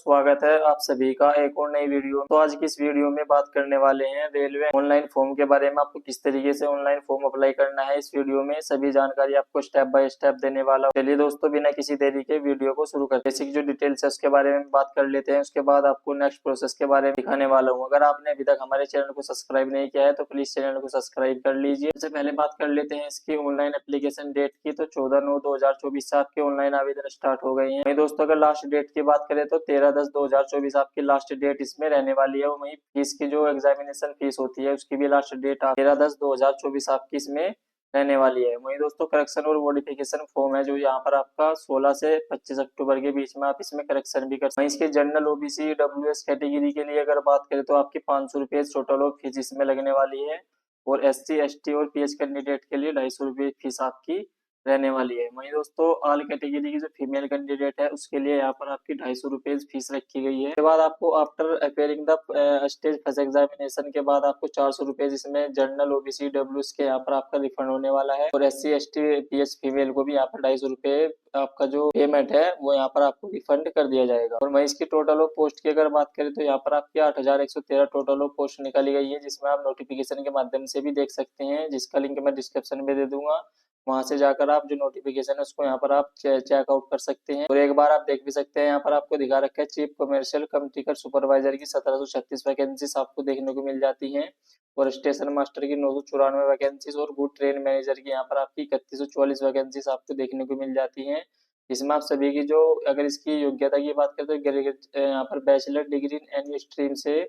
स्वागत है आप सभी का एक और नई वीडियो। तो आज की इस वीडियो में बात करने वाले हैं रेलवे ऑनलाइन फॉर्म के बारे में। आपको किस तरीके से ऑनलाइन फॉर्म अप्लाई करना है, इस वीडियो में सभी जानकारी आपको स्टेप बाय स्टेप देने वाला हूं। चलिए दोस्तों, बिना किसी देरी के वीडियो को शुरू करते हैं। बेसिक जो डिटेल्स है उसके बारे में बात कर लेते हैं, उसके बाद आपको नेक्स्ट प्रोसेस के बारे में दिखाने वाला हूँ। अगर आपने अभी तक हमारे चैनल को सब्सक्राइब नहीं किया है तो प्लीज चैनल को सब्सक्राइब कर लीजिए। सबसे पहले बात कर लेते हैं इसकी ऑनलाइन एप्लीकेशन डेट की। तो 14/9/2024 से आपके ऑनलाइन आवेदन स्टार्ट हो गए हैं। वहीं दोस्तों अगर लास्ट डेट की बात करें तो 13/10/2024 आपकी लास्ट डेट इसमें रहने वाली है। वहीं फीस की जो एग्जामिनेशन फीस होती है उसकी भी लास्ट डेट 13/10/2024 आपकी इसमें रहने वाली है। वहीं दोस्तों करेक्शन और मॉडिफिकेशन फॉर्म है जो यहाँ पर आपका 16 से 25 अक्टूबर के बीच में आप इसमें करेक्शन भी कर सकते हैं। इसके जनरल ओबीसी डब्ल्यूएस कैटेगरी के लिए अगर बात करें तो आपकी 500 रुपये टोटल ऑफ फीस इसमें लगने वाली है, और एससी एसटी और पीएच कैंडिडेट के लिए 250 रुपये फीस आपकी रहने वाली है। वहीं दोस्तों ऑल कैटेगरी की जो फीमेल कैंडिडेट है उसके लिए यहाँ पर आपकी 250 रुपये फीस रखी गई है। उसके बाद आपको after appearing the stage first examination के बाद आपको 400 रुपये इसमें जनरल ओबीसी डब्ल्यूएस के यहाँ पर आपका रिफंड होने वाला है, और एससी एसटी पीएच फीमेल को भी यहाँ पर 250 रुपये आपका जो पेमेंट है वो यहाँ पर आपको रिफंड कर दिया जाएगा। और वहीं इसकी टोटल ऑफ पोस्ट की अगर बात करें तो यहाँ पर आपकी 8113 टोटल ऑफ पोस्ट निकाली गई है, जिसमें आप नोटिफिकेशन के माध्यम से भी देख सकते हैं, जिसका लिंक मैं डिस्क्रिप्शन में दे दूंगा। वहां से जाकर आप जो नोटिफिकेशन है उसको यहाँ पर आप चेकआउट कर सकते हैं, और एक बार आप देख भी सकते हैं। यहाँ पर आपको दिखा रखा है चीफ कमर्शियल कम टिकट सुपरवाइजर की 1736 वैकेंसीज आपको देखने को मिल जाती हैं, और स्टेशन मास्टर की 994 वैकेंसीज, और गुड ट्रेन मैनेजर की यहाँ पर आपकी 3144 वैकेंसीज आपको देखने को मिल जाती हैं। इसमें आप सभी की जो अगर इसकी योग्यता की बात करें तो यहाँ पर bachelor degree in any stream से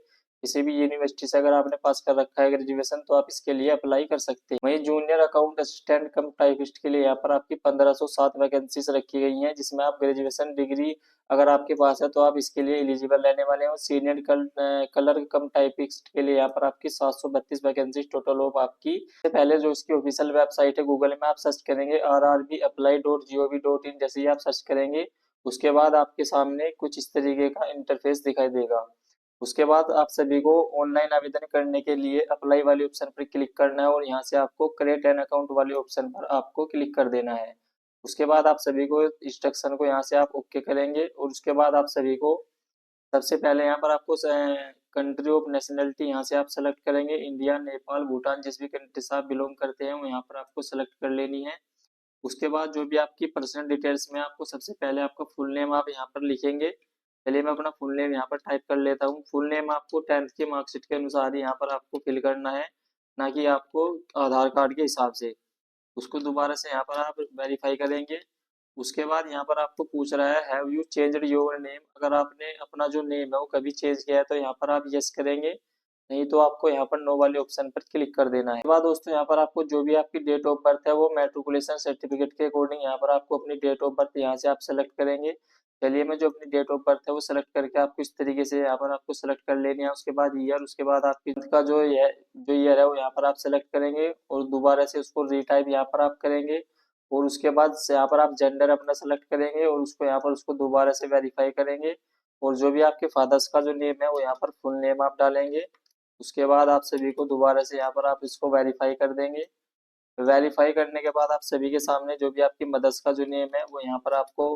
किसी भी यूनिवर्सिटी से अगर आपने पास कर रखा है ग्रेजुएशन तो आप इसके लिए अप्लाई कर सकते हैं। वहीं जूनियर अकाउंट असिस्टेंट कम टाइपिस्ट के लिए यहाँ पर आपकी 1507 वैकेंसीज रखी गई हैं, जिसमें आप ग्रेजुएशन डिग्री अगर आपके पास है तो आप इसके लिए एलिजिबल रहने वाले हैं। सीनियर कलर कम टाइपिस्ट के लिए यहाँ पर आपकी 732 वैकेंसी टोटल ऑफ आपकी। पहले जो इसकी ऑफिशियल वेबसाइट है गूगल में आप सर्च करेंगे rrbapply.gov.in, जैसे ही आप सर्च करेंगे उसके बाद आपके सामने कुछ इस तरीके का इंटरफेस दिखाई देगा। उसके बाद आप सभी को ऑनलाइन आवेदन करने के लिए अप्लाई वाले ऑप्शन पर क्लिक करना है, और यहाँ से आपको क्रिएट एन अकाउंट वाले ऑप्शन पर आपको क्लिक कर देना है। उसके बाद आप सभी को इंस्ट्रक्शन को यहाँ से आप ओके करेंगे, और उसके बाद आप सभी को सबसे पहले यहाँ पर आपको कंट्री ऑफ नेशनलिटी यहाँ से आप सेलेक्ट करेंगे। इंडिया, नेपाल, भूटान, जिस भी कंट्री से आप बिलोंग करते हैं वो यहाँ पर आपको सेलेक्ट कर लेनी है। उसके बाद जो भी आपकी पर्सनल डिटेल्स में आपको सबसे पहले आपका फुल नेम आप यहाँ पर लिखेंगे। चलिए मैं अपना फुल नेम यहाँ पर टाइप कर लेता हूँ। फुल नेम आपको 10th की मार्कशीट के अनुसार ही यहाँ पर आपको फिल करना है, ना कि आपको आधार कार्ड के हिसाब से। उसको दोबारा से यहाँ पर आप वेरीफाई करेंगे। उसके बाद यहाँ पर आपको पूछ रहा है have you changed your name, अगर आपने अपना जो नेम है वो कभी चेंज किया है तो यहाँ पर आप यस करेंगे, नहीं तो आपको यहाँ पर नो वाले ऑप्शन पर क्लिक कर देना है। उसके बाद दोस्तों यहाँ पर आपको जो भी आपकी डेट ऑफ बर्थ है वो मैट्रिकुलेशन सर्टिफिकेट के अकॉर्डिंग यहाँ पर आपको अपनी डेट ऑफ बर्थ यहाँ से आप सेलेक्ट करेंगे। चलिए मैं जो अपनी डेट ऑफ बर्थ है वो सेलेक्ट करके आपको इस तरीके से यहाँ पर आपको सेलेक्ट कर लेनी है। उसके बाद ईयर, उसके बाद आपकी का जो ईयर है वो यहाँ पर आप सेलेक्ट करेंगे, और दोबारा से उसको रीटाइप यहाँ पर आप करेंगे, और उसके बाद यहाँ पर आप जेंडर अपना सेलेक्ट करेंगे, और उसको यहाँ पर उसको दोबारा से वेरीफाई करेंगे, और जो भी आपके फादर्स का जो नेम है वो यहाँ पर फुल नेम आप डालेंगे। उसके बाद आप सभी को दोबारा से यहाँ पर आप इसको वेरीफाई कर देंगे। वेरीफाई करने के बाद आप सभी के सामने जो भी आपकी मदर्स का जो नेम है वो यहाँ पर आपको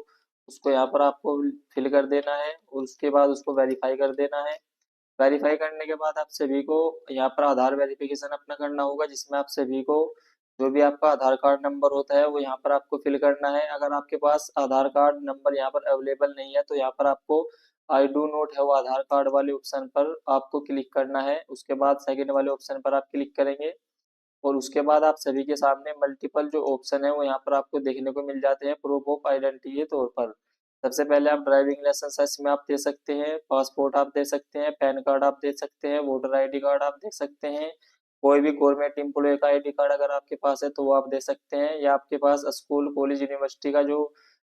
उसको यहाँ पर आपको फिल कर देना है, और उसके बाद उसको वेरीफाई कर देना है। वेरीफाई करने के बाद आप सभी को यहाँ पर आधार वेरिफिकेशन अपना करना होगा, जिसमें आप सभी को जो भी आपका आधार कार्ड नंबर होता है वो यहाँ पर आपको फिल करना है। अगर आपके पास आधार कार्ड नंबर यहाँ पर अवेलेबल नहीं है तो यहाँ पर आपको I do not have Aadhaar card वाले ऑप्शन पर आपको क्लिक करना है। उसके बाद सेकंड वाले ऑप्शन पर आप क्लिक करेंगे, और उसके बाद आप सभी के सामने मल्टीपल जो ऑप्शन है वो यहाँ पर आपको देखने को मिल जाते हैं प्रूफ ऑफ आइडेंटिटी के तौर पर। सबसे पहले आप ड्राइविंग लाइसेंस इसमें आप दे सकते हैं, पासपोर्ट आप दे सकते हैं, पैन कार्ड आप दे सकते हैं, वोटर आईडी कार्ड आप दे सकते हैं, कोई भी गवर्नमेंट एम्प्लॉय का आईडी कार्ड अगर आपके पास है तो वो आप दे सकते हैं, या आपके पास स्कूल कॉलेज यूनिवर्सिटी का जो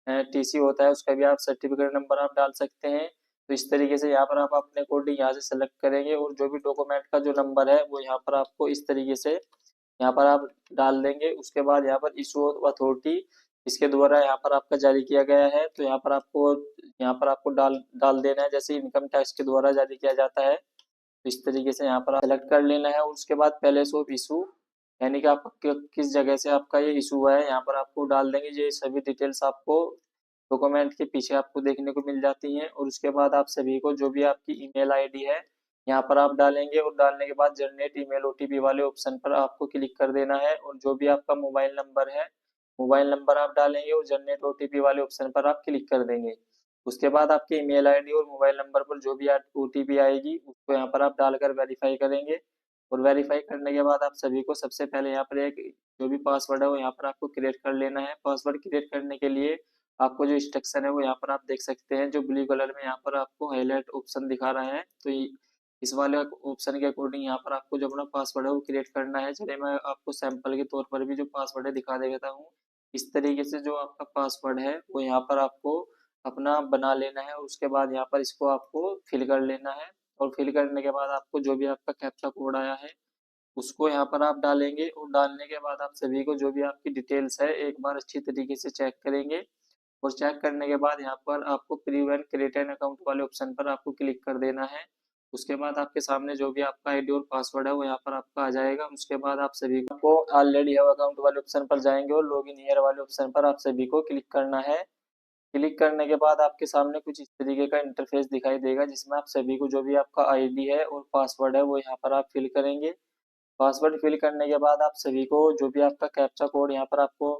टीसी होता है उसका भी आप सर्टिफिकेट नंबर आप डाल सकते हैं। तो इस तरीके से यहाँ पर आप अपने अकॉर्डिंग यहाँ से सेलेक्ट करेंगे, और जो भी डॉक्यूमेंट का जो नंबर है वो यहाँ पर आपको इस तरीके से यहाँ पर आप डाल देंगे। उसके बाद यहाँ पर इशू अथॉरिटी इसके द्वारा यहाँ पर आपका जारी किया गया है, तो यहाँ पर आपको डाल डाल देना है, जैसे इनकम टैक्स के द्वारा जारी किया जाता है। तो इस तरीके से यहाँ पर सेलेक्ट कर लेना है, और उसके बाद पैलेस ऑफ इशू यानी कि आपका किस जगह से आपका ये इशू हुआ है यहाँ पर आपको डाल देंगे। ये सभी डिटेल्स आपको डॉक्यूमेंट के पीछे आपको देखने को मिल जाती हैं। और उसके बाद आप सभी को जो भी आपकी ईमेल आईडी है यहाँ पर आप डालेंगे, और डालने के बाद जनरेट ईमेल ओटीपी वाले ऑप्शन पर आपको क्लिक कर देना है। और जो भी आपका मोबाइल नंबर है, मोबाइल नंबर आप डालेंगे और जनरेट ओटीपी वाले ऑप्शन पर आप क्लिक कर देंगे। उसके बाद आपके ईमेल आईडी और मोबाइल नंबर पर जो भी ओटीपी आएगी उसको यहाँ पर आप डालकर वेरीफाई करेंगे। और वेरीफाई करने के बाद आप सभी को सबसे पहले यहाँ पर एक जो भी पासवर्ड है वो यहाँ पर आपको क्रिएट कर लेना है। पासवर्ड क्रिएट करने के लिए आपको जो इंस्ट्रक्शन है वो यहाँ पर आप देख सकते हैं, जो ब्लू कलर में यहाँ पर आपको हाईलाइट ऑप्शन दिखा रहा है। तो इस वाले ऑप्शन के अकॉर्डिंग यहाँ पर आपको जो अपना पासवर्ड है वो क्रिएट करना है। चलिए मैं आपको सैंपल के तौर पर भी जो पासवर्ड है दिखा देता हूँ। इस तरीके से जो आपका पासवर्ड है वो यहाँ पर आपको अपना बना लेना है। उसके बाद यहाँ पर इसको आपको फिल कर लेना है। और फिल करने के बाद आपको जो भी आपका कैप्चा कोड आया है उसको यहाँ पर आप डालेंगे। और डालने के बाद आप सभी को जो भी आपकी डिटेल्स है एक बार अच्छी तरीके से चेक करेंगे। और चेक करने के बाद यहाँ पर आपको preview and create an account वाले ऑप्शन पर आपको क्लिक कर देना है। उसके बाद आपके सामने जो भी आपका आईडी और पासवर्ड है वो यहाँ पर आपका आ जाएगा। उसके बाद आप सभी को ऑलरेडी हैव अकाउंट वाले ऑप्शन पर जाएंगे और लॉगिन हियर वाले ऑप्शन पर आप सभी को क्लिक करना है। क्लिक करने के बाद आपके सामने कुछ इस तरीके का इंटरफेस दिखाई देगा, जिसमें आप सभी को जो भी आपका आईडी है और पासवर्ड है वो यहाँ पर आप फिल करेंगे। पासवर्ड फिल करने के बाद आप सभी को जो भी आपका कैप्चा कोड यहाँ पर आपको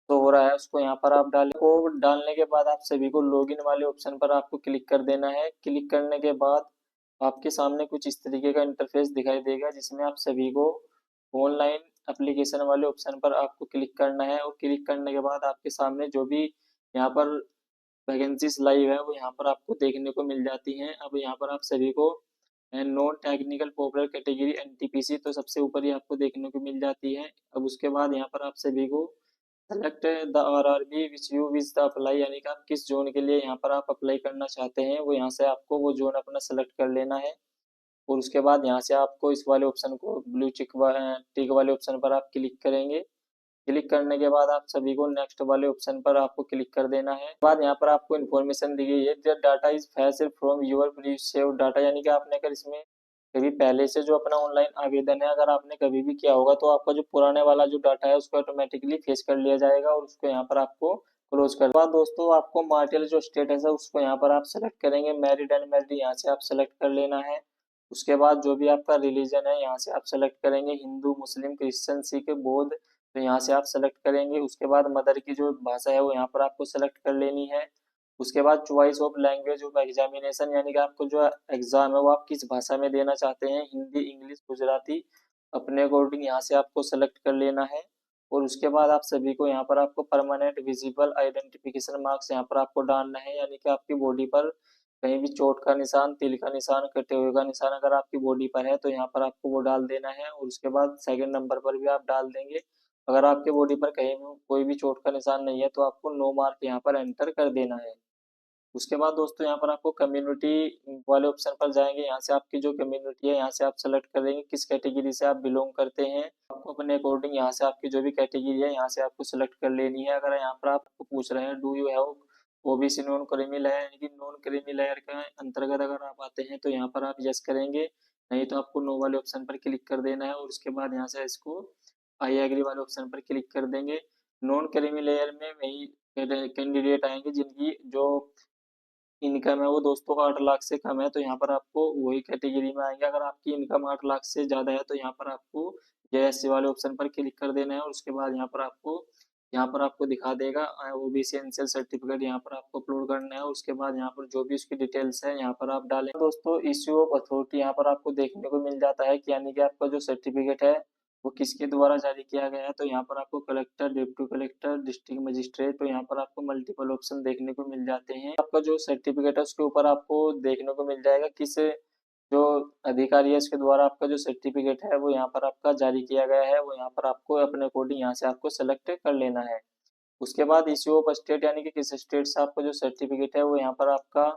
शो हो रहा है उसको यहाँ पर आप डालें। कोड डालने के बाद आप सभी को लॉगिन वाले ऑप्शन पर आपको क्लिक कर देना है। क्लिक करने के बाद आपके सामने कुछ इस तरीके का इंटरफेस दिखाई देगा, जिसमें आप सभी को ऑनलाइन एप्लीकेशन वाले ऑप्शन पर आपको क्लिक करना है। और क्लिक करने के बाद आपके सामने जो भी यहाँ पर वैकेंसीज लाइव है वो यहाँ पर आपको देखने को मिल जाती हैं। अब यहाँ पर आप सभी को non technical popular category NTPC तो सबसे ऊपर ही आपको देखने को मिल जाती है। अब उसके बाद यहाँ पर आप सभी को select the RRB which you which the apply, यानी कि आप किस जोन के लिए यहाँ पर आप अप्लाई करना चाहते हैं वो यहाँ से आपको वो जोन अपना सेलेक्ट कर लेना है। और उसके बाद यहाँ से आपको इस वाले ऑप्शन को ब्लू टिक वाले ऑप्शन पर आप क्लिक करेंगे। क्लिक करने के बाद आप सभी को नेक्स्ट वाले ऑप्शन पर आपको क्लिक कर देना है। बाद यहाँ पर आपको इन्फॉर्मेशन दी गई है that data is fetched from your previous saved data, यानी कि आपने अगर इसमें कभी पहले से जो अपना ऑनलाइन आवेदन है अगर आपने कभी भी किया होगा तो आपका जो पुराने वाला जो डाटा है उसको ऑटोमेटिकली फेच कर लिया जाएगा और उसको यहाँ पर आपको क्लोज कर बाद दोस्तों आपको मार्टियल जो स्टेटस है उसको यहाँ पर आप सेलेक्ट करेंगे। मैरिड अनमैरिड यहाँ से आप सेलेक्ट कर लेना है। उसके बाद जो भी आपका रिलीजन है यहाँ से आप सेलेक्ट करेंगे, हिंदू मुस्लिम क्रिश्चियन सिख बौद्ध, तो यहाँ से आप सेलेक्ट करेंगे। उसके बाद मदर की जो भाषा है वो यहाँ पर आपको सेलेक्ट कर लेनी है। उसके बाद choice of language of examination, यानी कि आपको जो एग्जाम है वो आप किस भाषा में देना चाहते हैं, हिंदी इंग्लिश गुजराती, अपने अकॉर्डिंग यहाँ से आपको सेलेक्ट कर लेना है। और उसके बाद आप सभी को यहाँ पर आपको परमानेंट विजिबल आइडेंटिफिकेशन मार्क्स यहाँ पर आपको डालना है, यानी कि आपकी बॉडी पर कहीं भी चोट का निशान, तिल का निशान, कटे हुए का निशान अगर आपकी बॉडी पर है तो यहाँ पर आपको वो डाल देना है। और उसके बाद सेकंड नंबर पर भी आप डाल देंगे। अगर आपके बॉडी पर कहीं भी कोई भी चोट का निशान नहीं है तो आपको नो मार्क यहाँ पर एंटर कर देना है। उसके बाद दोस्तों यहाँ पर आपको कम्युनिटी वाले ऑप्शन पर जाएंगे। यहाँ से आपकी जो कम्युनिटी है यहाँ से आप सेलेक्ट करेंगे किस कैटेगरी से आप बिलोंग करते हैं। आपको अपने अकॉर्डिंग यहाँ से आपकी जो भी कैटेगरी है यहाँ से आपको सेलेक्ट कर लेनी है। अगर यहाँ पर आपको पूछ रहे हैं do you have OBC non creamy layer, यानी कि नॉन क्रीमी लेयर के अंतर्गत अगर आप आते हैं तो यहाँ पर आप यस करेंगे, नहीं तो आपको नो वाले ऑप्शन पर क्लिक कर देना है। और उसके बाद यहाँ से इसको आई एग्री वाले ऑप्शन पर क्लिक कर देंगे। नॉन क्रीमी लेयर में वही कैंडिडेट आएंगे जिनकी जो इनकम है वो दोस्तों 8 लाख से कम है, तो यहाँ पर आपको वही कैटेगरी में आएंगे। अगर आपकी इनकम 8 लाख से ज़्यादा है तो यहाँ पर आपको एससी वाले ऑप्शन पर क्लिक कर देना है। और उसके बाद यहाँ पर आपको दिखा देगा ओबीसी एनसीएल सर्टिफिकेट, यहाँ पर आपको अपलोड करना है। उसके बाद यहाँ पर जो भी उसकी डिटेल्स है यहाँ पर आप डालें। दोस्तों इश्यू ऑफ अथॉरिटी यहाँ पर आपको देखने को मिल जाता है कि यानी कि आपका जो सर्टिफिकेट है वो किसके द्वारा जारी किया गया है। तो यहाँ पर आपको collector, deputy collector, district magistrate, तो यहाँ पर आपको मल्टीपल ऑप्शन देखने को मिल जाते हैं। आपका जो सर्टिफिकेट है उसके ऊपर आपको देखने को मिल जाएगा किस जो अधिकारी है उसके द्वारा आपका जो सर्टिफिकेट है वो यहाँ पर आपका जारी किया गया है, वो यहाँ पर आपको अपने अकॉर्डिंग यहाँ से आपको सेलेक्ट कर लेना है। उसके बाद इश्यू ऑफ स्टेट, यानी कि किस स्टेट से आपका जो सर्टिफिकेट है वो यहाँ पर आपका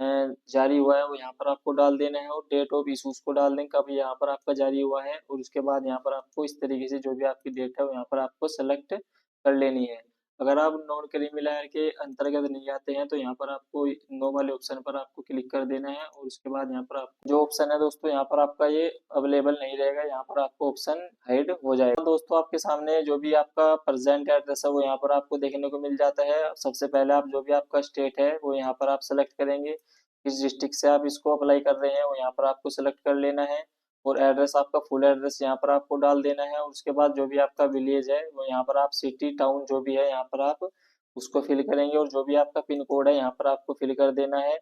जारी हुआ है वो यहाँ पर आपको डाल देना है। और डेट ऑफ इशू उसको डाल दें कब यहाँ पर आपका जारी हुआ है। और उसके बाद यहाँ पर आपको इस तरीके से जो भी आपकी डेट है वो यहाँ पर आपको सेलेक्ट कर लेनी है। अगर आप नॉन क्रीमी लेयर के अंतर्गत नहीं आते हैं तो यहाँ पर आपको नो वाले ऑप्शन पर आपको क्लिक कर देना है और उसके बाद यहाँ पर आप जो ऑप्शन है दोस्तों यहाँ पर आपका ये अवेलेबल नहीं रहेगा, यहाँ पर आपको ऑप्शन हाइड हो जाएगा। तो दोस्तों आपके सामने जो भी आपका प्रेजेंट एड्रेस है वो यहाँ पर आपको देखने को मिल जाता है। सबसे पहले आप जो भी आपका स्टेट है वो यहाँ पर आप सेलेक्ट करेंगे, किस डिस्ट्रिक्ट से आप इसको अप्लाई कर रहे हैं वो यहाँ पर आपको सेलेक्ट कर लेना है और एड्रेस आपका फुल एड्रेस यहाँ पर आपको डाल देना है और उसके बाद जो भी आपका विलेज है वो यहाँ पर आप सिटी टाउन जो भी है यहाँ पर आप उसको फिल करेंगे और जो भी आपका पिन कोड है यहाँ पर आपको फिल कर देना है।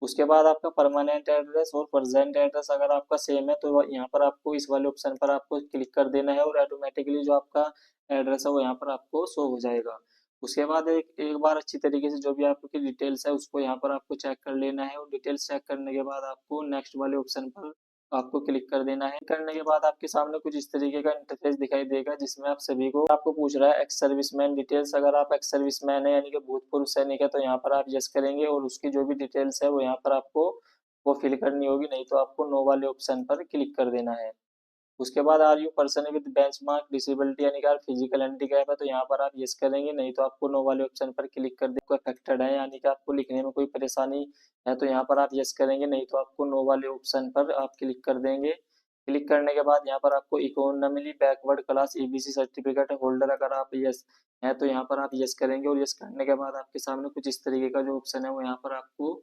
उसके बाद आपका परमानेंट एड्रेस और प्रेजेंट एड्रेस अगर आपका सेम है तो यहाँ पर आपको इस वाले ऑप्शन पर आपको क्लिक कर देना है और ऑटोमेटिकली जो आपका एड्रेस है वो यहाँ पर आपको शो हो जाएगा। उसके बाद एक एक बार अच्छी तरीके से जो भी आपकी डिटेल्स है उसको यहाँ पर आपको चेक कर लेना है और डिटेल्स चेक करने के बाद आपको नेक्स्ट वाले ऑप्शन पर आपको क्लिक कर देना है। करने के बाद आपके सामने कुछ इस तरीके का इंटरफेस दिखाई देगा जिसमें आप सभी को आपको पूछ रहा है एक्स सर्विसमैन डिटेल्स। अगर आप एक्स सर्विसमैन है यानी कि भूतपूर्व सैनिक है तो यहाँ पर आप यस करेंगे और उसकी जो भी डिटेल्स है वो यहाँ पर आपको वो फिल करनी होगी, नहीं तो आपको नो वाले ऑप्शन पर क्लिक कर देना है। उसके बाद are you person with benchmark disability यानी कि आप फिजिकल हैंडीकैप है तो यहाँ पर आप यस करेंगे, नहीं तो आपको नो वाले ऑप्शन पर क्लिक कर दे। अफेक्टेड है यानी कि आपको लिखने में कोई परेशानी है तो यहाँ पर आप यस करेंगे, नहीं तो आपको नो वाले ऑप्शन पर आप क्लिक कर देंगे। क्लिक करने के बाद यहाँ पर आपको economically backward class EBC certificate holder अगर आप यस है तो यहाँ पर आप यस करेंगे और यस करने के बाद आपके सामने कुछ इस तरीके का जो ऑप्शन है वो यहाँ पर आपको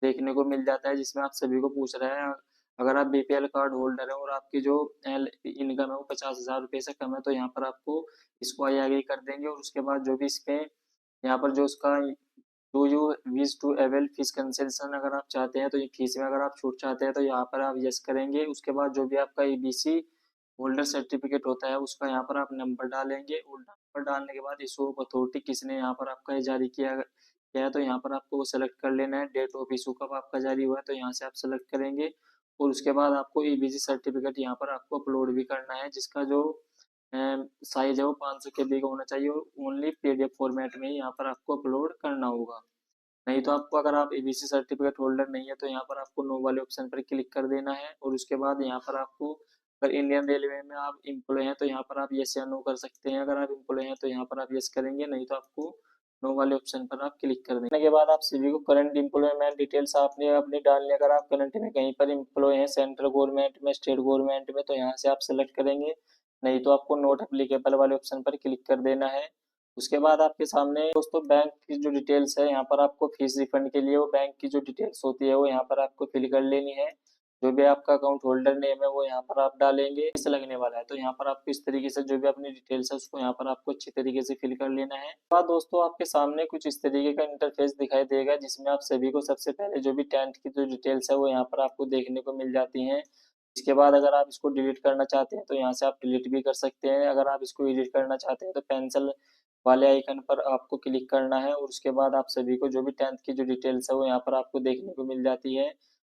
देखने को मिल जाता है जिसमें आप सभी को पूछ रहा है अगर आप बीपीएल कार्ड होल्डर है और आपकी जो इनकम है वो 50,000 रुपये से कम है तो यहाँ पर आपको इसको आई आगे कर देंगे और उसके बाद जो भी इसमें यहाँ पर जो उसका do you wish to avail fees concession अगर आप चाहते हैं तो ये फीस में अगर आप छूट चाहते हैं तो यहाँ पर आप यस करेंगे। उसके बाद जो भी आपका ईबीसी होल्डर सर्टिफिकेट होता है उसका यहाँ पर आप नंबर डालेंगे और नंबर डालने के बाद इशू ऑफ अथॉरिटी किसने यहाँ पर आपका ये जारी किया है तो यहाँ पर आपको वो सेलेक्ट कर लेना है। डेट ऑफ इशू कब आपका जारी हुआ है तो यहाँ से आप सेलेक्ट करेंगे और उसके बाद आपको ईबीसी सर्टिफिकेट यहाँ पर आपको अपलोड भी करना है जिसका जो साइज है वो 500 KB का होना चाहिए और ओनली पीडीएफ फॉर्मेट में ही यहाँ पर आपको अपलोड करना होगा। नहीं तो आपको अगर आप एबीसी सर्टिफिकेट होल्डर नहीं है तो यहाँ पर आपको नो वाले ऑप्शन पर क्लिक कर देना है और उसके बाद यहाँ पर आपको अगर इंडियन रेलवे में आप एम्प्लॉय हैं तो यहाँ पर आप यस या नो कर सकते हैं। अगर आप एम्प्लॉय हैं तो यहाँ पर आप यस करेंगे, नहीं तो आपको नो वाले ऑप्शन पर आप क्लिक कर देने के बाद आप सभी को करंट एम्प्लॉयमेंट डिटेल्स आपने अपनी डालनी। अगर आप करंट में कहीं पर एम्प्लॉय हैं सेंट्रल गवर्नमेंट में स्टेट गवर्नमेंट में तो यहाँ से आप सेलेक्ट करेंगे, नहीं तो आपको नोट एप्लीकेबल वाले ऑप्शन पर क्लिक कर देना है। उसके बाद आपके सामने दोस्तों बैंक की जो डिटेल्स है यहाँ पर आपको फीस रिफंड के लिए वो बैंक की जो डिटेल्स होती है वो यहाँ पर आपको फिल कर लेनी है। जो भी आपका अकाउंट होल्डर नेम है वो यहाँ पर आप डालेंगे, फीस लगने वाला है तो यहाँ पर आपको इस तरीके से जो भी अपनी डिटेल्स है उसको यहाँ पर आपको अच्छी तरीके से फिल कर लेना है। बाद दोस्तों आपके सामने कुछ इस तरीके का इंटरफेस दिखाई देगा जिसमें आप सभी को सबसे पहले जो भी 10th की जो डिटेल्स है वो यहाँ पर आपको देखने को मिल जाती है। इसके बाद अगर आप इसको डिलीट करना चाहते हैं तो यहाँ से आप डिलीट भी कर सकते हैं। अगर आप इसको एडिट करना चाहते हैं तो पेंसिल वाले आइकन पर आपको क्लिक करना है और उसके बाद आप सभी को जो भी 10th की जो डिटेल्स है वो यहाँ पर आपको देखने को मिल जाती है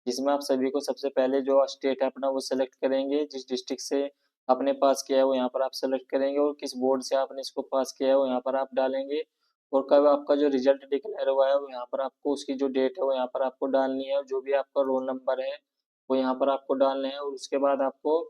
जिसमें आप सभी को सबसे पहले जो स्टेट है अपना वो सेलेक्ट करेंगे, जिस डिस्ट्रिक्ट से आपने पास किया है वो यहाँ पर आप सेलेक्ट करेंगे और किस बोर्ड से आपने इसको पास किया है वो यहाँ पर आप डालेंगे और कब आपका जो रिजल्ट डिक्लेयर हुआ है वो यहाँ पर आपको उसकी जो डेट है वो यहाँ पर आपको डालनी है और जो भी आपका रोल नंबर है वो यहाँ पर आपको डालने हैं और उसके बाद आपको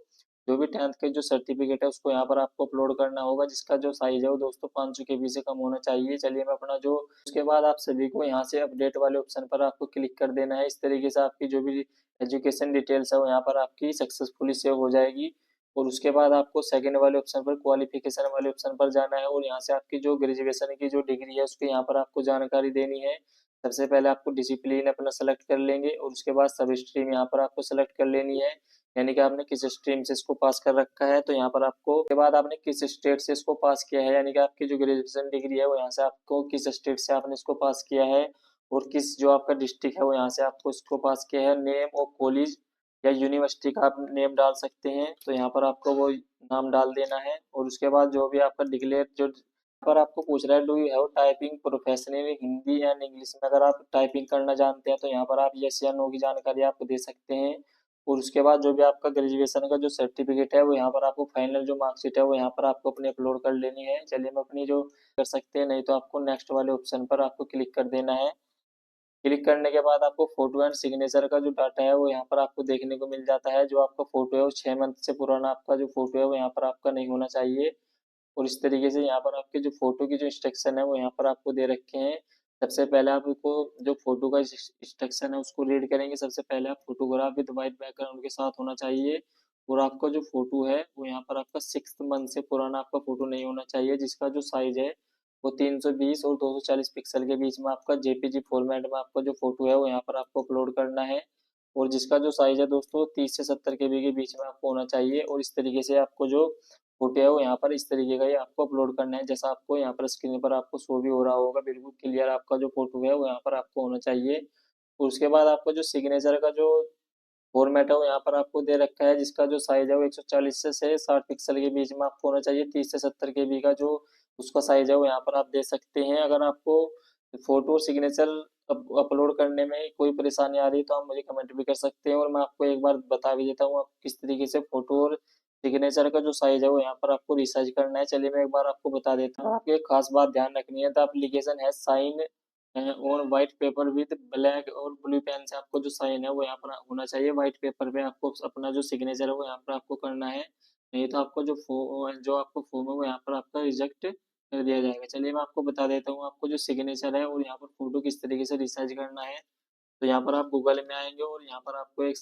जो भी 10th के जो सर्टिफिकेट है उसको यहाँ पर आपको अपलोड करना होगा जिसका जो साइज है वो दोस्तों 500 KB से कम होना चाहिए। चलिए मैं अपना जो उसके बाद आप सभी को यहाँ से अपडेट वाले ऑप्शन पर आपको क्लिक कर देना है। इस तरीके से आपकी जो भी एजुकेशन डिटेल्स है वो यहाँ पर आपकी सक्सेसफुली सेव हो जाएगी और उसके बाद आपको सेकंड वाले ऑप्शन पर क्वालिफिकेशन वाले ऑप्शन पर जाना है और यहाँ से आपकी जो ग्रेजुएशन की जो डिग्री है उसकी यहाँ पर आपको जानकारी देनी है। सबसे पहले आपको डिसिप्लिन अपना सेलेक्ट कर लेंगे और उसके बाद सब स्ट्रीम यहाँ पर आपको सेलेक्ट कर लेनी है यानी कि आपने किस स्ट्रीम से इसको पास कर रखा है तो यहाँ पर आपको के बाद आपने किस स्टेट से इसको पास किया है यानी कि आपकी जो ग्रेजुएशन डिग्री है वो यहाँ से आपको किस स्टेट से आपने इसको पास किया है और किस जो आपका डिस्ट्रिक्ट है वो यहाँ से आपको इसको पास किया है। नेम ऑफ कॉलेज या यूनिवर्सिटी का आप नेम डाल सकते हैं तो यहाँ पर आपको वो नाम डाल देना है और उसके बाद जो भी आपका डिक्लेयर जो पर आपको पूछ रहा है do you have typing professional Hindi and English में अगर आप टाइपिंग करना जानते हैं तो यहाँ पर आप यस या नो की जानकारी आप दे सकते हैं और उसके बाद जो भी आपका ग्रेजुएशन का जो सर्टिफिकेट है वो यहाँ पर आपको फाइनल जो मार्कशीट है वो यहाँ पर आपको अपनी अपलोड कर लेनी है। चलिए मैं अपनी जो कर सकते हैं, नहीं तो आपको नेक्स्ट वाले ऑप्शन पर आपको क्लिक कर देना है। क्लिक करने के बाद आपको फोटो एंड सिग्नेचर का जो डाटा है वो यहाँ पर आपको देखने को मिल जाता है। जो आपका फोटो है वो 6 मंथ से पुराना आपका जो फोटो है वो यहाँ पर आपका नहीं होना चाहिए और इस तरीके से यहाँ पर आपके जो फोटो की जो इंस्ट्रक्शन है वो यहाँ पर आपको दे रखे हैं। सबसे पहले आपको जो फोटो का इंस्ट्रक्शन है उसको रीड करेंगे। सबसे पहले आप फोटोग्राफ विद वाइट बैकग्राउंड के साथ होना चाहिए, और आपका जो फोटो है वो यहाँ पर आपका 6 मंथ से पुराना आपका फोटो नहीं होना चाहिए, जिसका जो साइज है वो 320 और 240 पिक्सल के बीच में आपका जेपीजी फॉर्मेट में आपका जो फोटो है वो यहाँ पर आपको अपलोड करना है। और जिसका जो साइज है दोस्तों 30 से 70 केबी के बीच में आपको होना चाहिए। और इस तरीके से आपको जो फोटो है वो यहाँ पर इस तरीके का ही आपको अपलोड करना है, जैसा आपको यहाँ पर स्क्रीन पर आपको शो भी हो रहा होगा। बिल्कुल क्लियर आपका जो फोटो है वो यहाँ पर आपको होना चाहिए। और उसके बाद आपको जो सिग्नेचर का जो फॉर्मेट है वो यहाँ पर आपको दे रखा है, जिसका जो साइज है वो 140 से 60 पिक्सल के बीच में आपको होना चाहिए। 30 से 70 केबी का जो उसका साइज है वो यहाँ पर आप दे सकते हैं। अगर आपको फोटो और सिग्नेचर अपलोड करने में कोई परेशानी आ रही है तो आप मुझे कमेंट भी कर सकते हैं, और मैं आपको एक बार बता भी देता हूँ आप किस तरीके से फोटो और सिग्नेचर का जो साइज है वो यहाँ पर आपको रिसाइज करना है। चलिए मैं एक बार आपको बता देता हूँ। आपको एक खास बात ध्यान रखनी है, द एप्लीकेशन है साइन और व्हाइट पेपर विद ब्लैक और ब्लू पेन से आपको जो साइन है वो यहाँ पर होना चाहिए। व्हाइट पेपर पे आपको अपना जो सिग्नेचर है वो यहाँ पर आपको करना है, नहीं तो आपको जो आपको फॉर्म है वो यहाँ पर आपका रिजेक्ट कर दिया जाएगा। चलिए मैं आपको बता देता हूँ आपको जो सिग्नेचर है और यहाँ पर फोटो किस तरीके से रिसाइज करना है। तो यहाँ पर आप गूगल में आएंगे और यहाँ पर आपको एक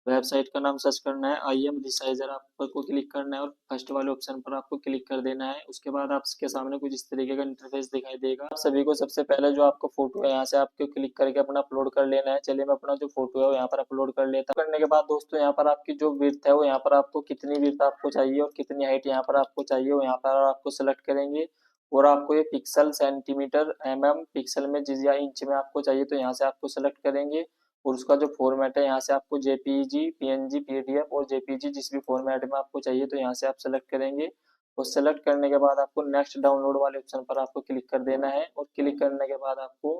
वेबसाइट का नाम सर्च करना है, आई एम रिसाइजर आपको क्लिक करना है और फर्स्ट वाले ऑप्शन पर आपको क्लिक कर देना है। उसके बाद आपके सामने कुछ इस तरीके का इंटरफेस दिखाई देगा। आप सभी को सबसे पहले जो आपका फोटो है यहाँ से आपको क्लिक करके अपना अपलोड कर लेना है। चलिए मैं अपना जो फोटो है वो यहाँ पर अपलोड कर लेता हूँ। करने के बाद दोस्तों यहाँ पर आपकी जो विड्थ है वो यहाँ पर आपको कितनी विड्थ आपको चाहिए और कितनी हाइट यहाँ पर आपको चाहिए वो यहाँ पर आपको सेलेक्ट करेंगे। और आपको ये पिक्सल सेंटीमीटर पिक्सल में जिस या इंच में आपको चाहिए तो यहाँ से आपको सेलेक्ट करेंगे। और उसका जो फॉर्मेट है यहाँ से आपको जेपीजी, पीएनजी, पीडीएफ और जेपीजी जिस भी फॉर्मेट में आपको चाहिए तो यहाँ से आप सेलेक्ट करेंगे। और सेलेक्ट करने के बाद आपको नेक्स्ट डाउनलोड वाले ऑप्शन पर आपको क्लिक कर देना है। और क्लिक करने के बाद आपको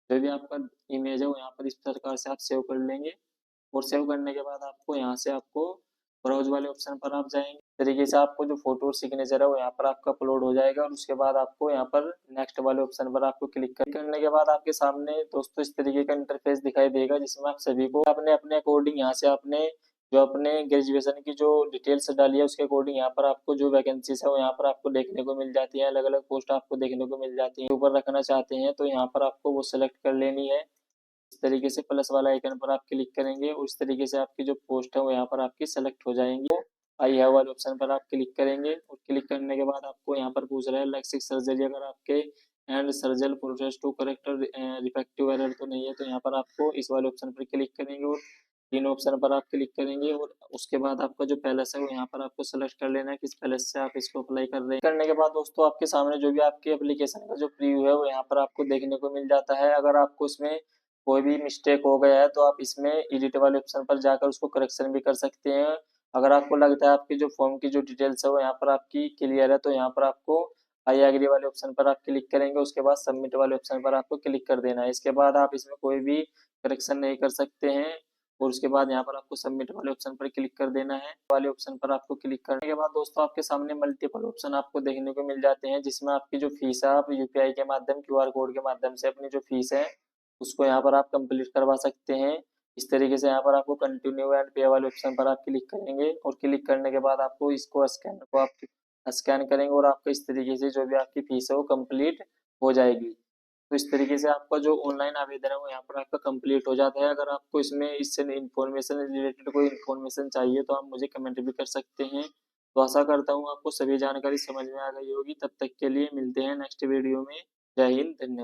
जो भी आपका इमेज है वो यहाँ पर इस प्रकार से आप सेव कर लेंगे। और सेव करने के बाद आपको यहाँ से आपको ब्राउज वाले ऑप्शन पर आप जाएंगे। इस तरीके से आपको जो फोटो और सिग्नेचर है वो यहाँ पर आपका अपलोड हो जाएगा। और उसके बाद आपको यहाँ पर नेक्स्ट वाले ऑप्शन पर आपको क्लिक करने के बाद आपके सामने दोस्तों इस तरीके का इंटरफेस दिखाई देगा, जिसमें आप सभी को अपने अपने अकॉर्डिंग यहाँ से आपने जो अपने ग्रेजुएशन की जो डिटेल्स डाली है उसके अकॉर्डिंग यहाँ पर आपको जो वैकेंसीज है वो यहाँ पर आपको देखने को मिल जाती है। अलग अलग पोस्ट आपको देखने को मिल जाती है। ऊपर रखना चाहते हैं तो यहाँ पर आपको वो सिलेक्ट कर लेनी है। इस तरीके से प्लस वाला आइकन पर आप क्लिक करेंगे और इस तरीके से आपकी जो पोस्ट है वो यहाँ पर आपकी सेलेक्ट हो जाएंगी। आई हैव वाले ऑप्शन पर आप क्लिक करेंगे और क्लिक करने के बाद आपको यहाँ पर पूछ रहा है लेक्सिक सर्जरी अगर आपके and surgical process to correct refractive error तो नहीं है, तो यहाँ पर आपको इस वाले ऑप्शन पर क्लिक करेंगे और तीन ऑप्शन पर आप क्लिक करेंगे। और उसके बाद आपका जो पैलेस है वो यहाँ पर आपको सेलेक्ट कर लेना है किस पैलेस से आप इसको अप्लाई कर रहे हैं। करने के बाद दोस्तों आपके सामने जो भी आपकी एप्लीकेशन का जो प्रीव्यू है वो यहाँ पर आपको देखने को मिल जाता है। अगर आपको इसमें कोई भी मिस्टेक हो गया है तो आप इसमें एडिट वाले ऑप्शन पर जाकर उसको करेक्शन भी कर सकते हैं। अगर आपको लगता है आपकी जो फॉर्म की जो डिटेल्स है वो यहाँ पर आपकी क्लियर है तो यहाँ पर आपको आई एग्री वाले ऑप्शन पर आप क्लिक करेंगे। उसके बाद सबमिट वाले ऑप्शन पर आपको क्लिक कर देना है। इसके बाद आप इसमें कोई भी करेक्शन नहीं कर सकते हैं। और उसके बाद यहाँ पर आपको सबमिट वाले ऑप्शन पर क्लिक कर देना है। वाले ऑप्शन पर आपको क्लिक करने के बाद दोस्तों आपके सामने मल्टीपल ऑप्शन आपको देखने को मिल जाते हैं, जिसमें आपकी जो फीस है आप यूपीआई के माध्यम क्यूआर कोड के माध्यम से अपनी जो फीस है उसको यहाँ पर आप कंप्लीट करवा सकते हैं। इस तरीके से यहाँ पर आपको कंटिन्यू एंड पे वाले ऑप्शन पर आप क्लिक करेंगे और क्लिक करने के बाद आपको इसको स्कैन करेंगे और आपको इस तरीके से जो भी आपकी फीस है वो कंप्लीट हो जाएगी। तो इस तरीके से आपका जो ऑनलाइन आवेदन है वो यहाँ पर आपका कंप्लीट हो जाता है। अगर आपको इसमें इससे इन्फॉर्मेशन रिलेटेड कोई इन्फॉर्मेशन चाहिए तो आप मुझे कमेंट भी कर सकते हैं। तो आशा करता हूँ आपको सभी जानकारी समझ में आ गई होगी। तब तक के लिए मिलते हैं नेक्स्ट वीडियो में। जय हिंद, धन्यवाद।